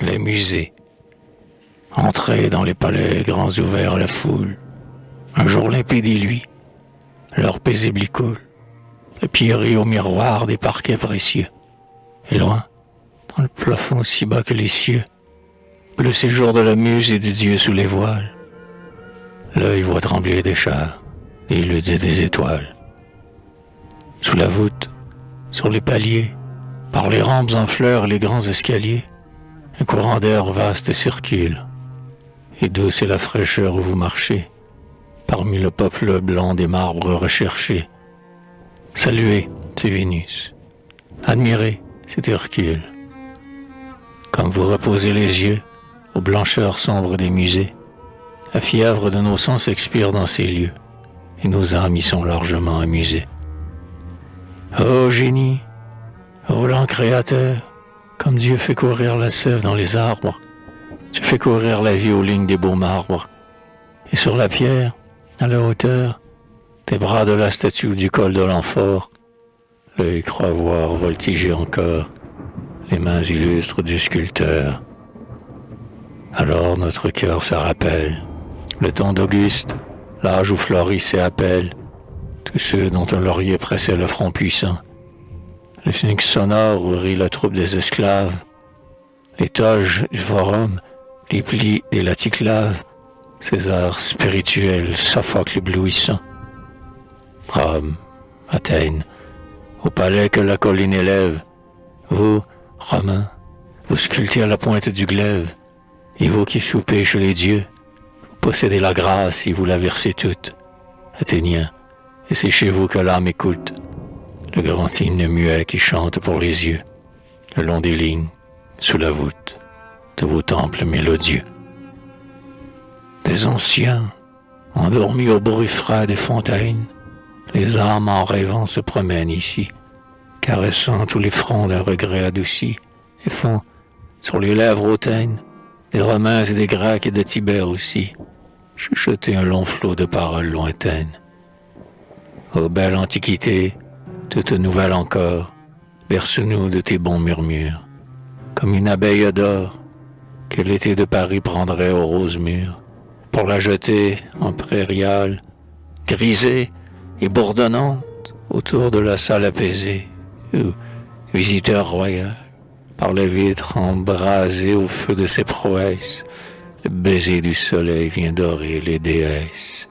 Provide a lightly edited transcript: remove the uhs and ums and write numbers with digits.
les musées. Entrer dans les palais grands ouverts à la foule. Un jour limpide lui, l'heure paisible y coule. Le pierreries au miroir des parquets précieux. Et loin, dans le plafond si bas que les cieux, le séjour de la muse et du Dieu sous les voiles. L'œil voit trembler des chars, des luttes et des étoiles. Sous la voûte, sur les paliers, par les rampes en fleurs et les grands escaliers, un courant d'air vaste circule, et douce est la fraîcheur où vous marchez, parmi le peuple blanc des marbres recherchés. Saluez, c'est Vénus. Admirez, c'est Hercule. Comme vous reposez les yeux aux blancheurs sombres des musées, la fièvre de nos sens expire dans ces lieux, et nos âmes y sont largement amusées. Ô génie, ô lent créateur, comme Dieu fait courir la sève dans les arbres, tu fais courir la vie aux lignes des beaux marbres, et sur la pierre, à la hauteur, tes bras de la statue du col de l'amphore, l'œil croit voir voltiger encore les mains illustres du sculpteur. Alors notre cœur se rappelle le temps d'Auguste, l'âge où florissait à pelle tous ceux dont un laurier pressait le front puissant, le sphinx sonore où rit la troupe des esclaves, les toges du forum, les plis et l'aticlave, César spirituel, Sophocle éblouissant. Rome, Athènes, au palais que la colline élève, vous, Romains, vous sculptez à la pointe du glaive, et vous qui soupez chez les dieux, vous possédez la grâce et vous la versez toute. Athéniens, et c'est chez vous que l'âme écoute, le grand hymne muet qui chante pour les yeux, le long des lignes, sous la voûte de vos temples mélodieux. Des anciens, endormis au bruit frais des fontaines, les âmes en rêvant se promènent ici, caressant tous les fronts d'un regret adouci, et font, sur les lèvres hautaines, des Romains et des Grecs et de Tibère aussi, chuchoter un long flot de paroles lointaines. Ô belle antiquité, toute nouvelle encore, berce-nous de tes bons murmures, comme une abeille d'or que l'été de Paris prendrait aux roses mûres, pour la jeter en prairiale, grisée et bourdonnante autour de la salle apaisée, où, visiteur royal, par les vitres embrasées au feu de ses prouesses, le baiser du soleil vient dorer les déesses.